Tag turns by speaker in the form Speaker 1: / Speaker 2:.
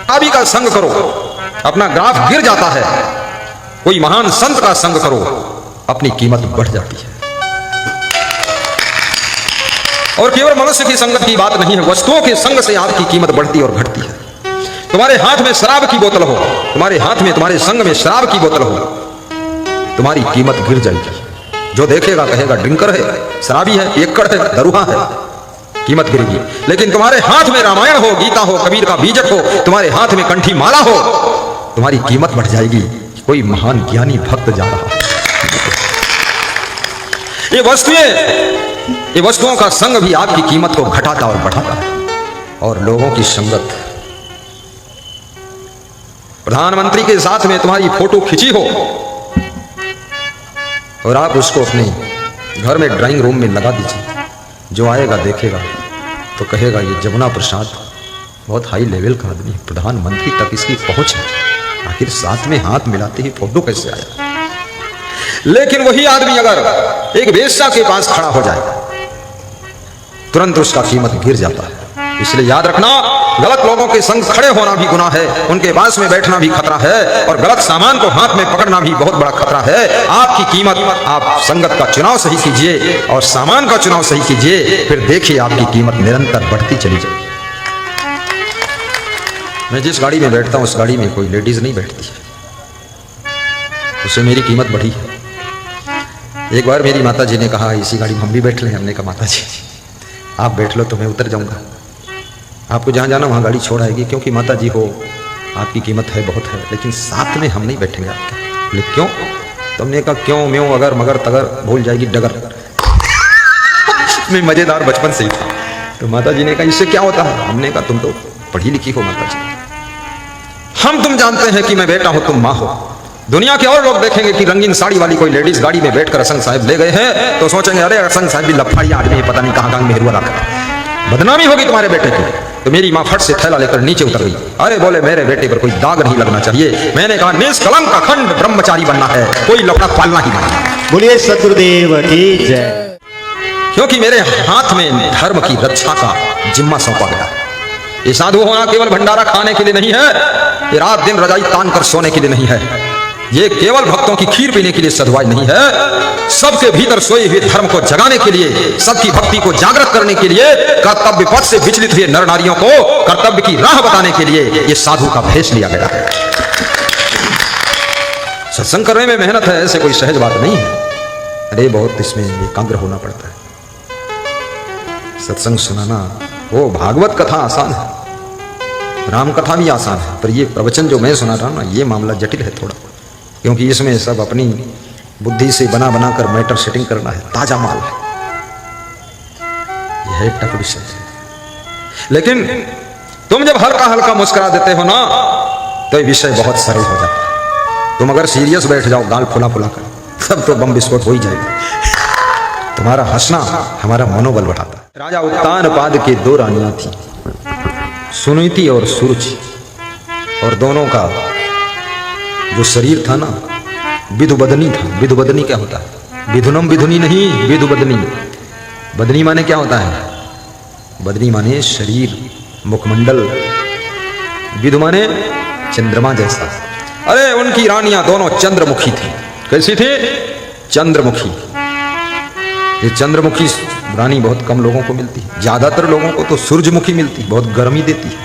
Speaker 1: शराबी का संग करो, अपना ग्राफ गिर जाता है। कोई महान संत का संग करो, अपनी कीमत बढ़ जाती है। और केवल मनुष्य की संगत की बात नहीं है, वस्तुओं के संग से आपकी कीमत बढ़ती और घटती है। तुम्हारे हाथ में शराब की बोतल हो, तुम्हारे हाथ में, तुम्हारे संग में शराब की बोतल हो, तुम्हारी कीमत गिर जाएगी। जो देखेगा कहेगा ड्रिंकर है, शराबी है, पियक्कड़ है, दरुहा है, कीमत गिरेगी। लेकिन तुम्हारे हाथ में रामायण हो, गीता हो, कबीर का बीजक हो, तुम्हारे हाथ में कंठी माला हो, तुम्हारी कीमत बढ़ जाएगी। कोई महान ज्ञानी भक्त जा रहा है। ये वस्तुओं का संग भी आपकी कीमत को घटाता और बढ़ाता है। और लोगों की संगत, प्रधानमंत्री के साथ में तुम्हारी फोटो खिंची हो और आप उसको अपने घर में ड्राइंग रूम में लगा दीजिए, जो आएगा देखेगा तो कहेगा ये जमुना प्रसाद बहुत हाई लेवल का आदमी है, प्रधानमंत्री तक इसकी पहुंच है, आखिर साथ में हाथ मिलाते ही फोटो कैसे आया। लेकिन वही आदमी अगर एक वेश्या के पास खड़ा हो जाए, तुरंत उसका कीमत गिर जाता है। इसलिए याद रखना, गलत लोगों के संग खड़े होना भी गुनाह है, उनके पास में बैठना भी खतरा है, और गलत सामान को हाथ में पकड़ना भी बहुत बड़ा खतरा है। आपकी कीमत, आप संगत का चुनाव सही कीजिए और सामान का चुनाव सही कीजिए, फिर देखिए आपकी कीमत निरंतर बढ़ती चली जाएगी। मैं जिस गाड़ी में बैठता हूं उस गाड़ी में कोई लेडीज नहीं बैठती है, उससे मेरी कीमत बढ़ी है। एक बार मेरी माता जी ने कहा इसी गाड़ी में हम भी बैठ लें। हमने कहा माता जी आप बैठ लो तो मैं उतर जाऊंगा, आपको जहाँ जाना वहाँ गाड़ी छोड़ आएगी, क्योंकि माता जी हो आपकी कीमत है, बहुत है, लेकिन साथ में हम नहीं बैठेंगे आपके। बोले क्यों? तो हमने कहा क्यों म्यों अगर मगर तगर भूल जाएगी डगर। मैं मजेदार बचपन से ही था। तो माता जी ने कहा इससे क्या होता है? हमने कहा तुम तो पढ़ी लिखी हो माता जी, हम तुम जानते हैं कि मैं बेटा हूं, तुम माँ हो। दुनिया के और लोग देखेंगे कि रंगीन साड़ी वाली कोई लेडीज गाड़ी में बैठकर असंग साहब ले गए हैं, तो सोचेंगे अरे असंग साहब भी लफाड़िया आदमी है, पता नहीं कहाँ मेहरू वाला कर, बदनामी होगी तुम्हारे बेटे की। तो मेरी माँ फट से थैला लेकर नीचे उतर गई। अरे बोले मेरे बेटे पर कोई दाग नहीं लगना चाहिए। मैंने कहा निष्कलंक अखंड ब्रह्मचारी बनना है, कोई लफड़ा पालना ही नहीं।
Speaker 2: बोलिए सतगुरुदेव की जय।
Speaker 1: क्योंकि मेरे हाथ में धर्म की रक्षा का जिम्मा सौंपा गया। ये साधु होना केवल भंडारा खाने के लिए नहीं है, ये रात दिन रजाई तान कर सोने के लिए नहीं है, ये केवल भक्तों की खीर पीने के लिए सधवाई नहीं है। सबके भीतर सोए हुए धर्म को जगाने के लिए, सबकी भक्ति को जागृत करने के लिए, कर्तव्य पथ से विचलित हुए नर नारियों को कर्तव्य की राह बताने के लिए ये साधु का भेष लिया गया है। सत्संग करने में मेहनत है, ऐसे कोई सहज बात नहीं है। अरे बहुत इसमें एकाग्र होना पड़ता है। सत्संग सुनाना, वो भागवत कथा आसान है, राम कथा भी आसान है, पर ये प्रवचन जो मैं सुना रहा हूं ना, ये मामला जटिल है थोड़ा, क्योंकि इसमें सब अपनी बुद्धि से बना बनाकर मैटर सेटिंग करना है, ताजा माल है, यह एक टफ विषय है। लेकिन तुम जब हल्का हल्का मुस्कुरा देते हो ना, तो ये विषय बहुत सरल हो जाता है। तुम अगर सीरियस बैठ जाओ गाल फुला फुला कर, तब तो बम विस्फोट हो ही जाएगा। तुम्हारा हंसना हमारा मनोबल बढ़ाता है। राजा उत्तानपाद के दो रानियां थी, सुनीति और सुरुचि, और दोनों का जो शरीर था ना विधुबदनी था। विधुबदनी क्या होता है? विधुनम विधुनी नहीं, विधुबदनी। बदनी माने क्या होता है? बदनी माने शरीर, मुखमंडल, विधु माने चंद्रमा जैसा। अरे उनकी रानियां दोनों चंद्रमुखी थी। कैसी थी? चंद्रमुखी। ये चंद्रमुखी रानी बहुत कम लोगों को मिलती है, ज्यादातर लोगों को तो सूरजमुखी मिलती, बहुत गर्मी देती है।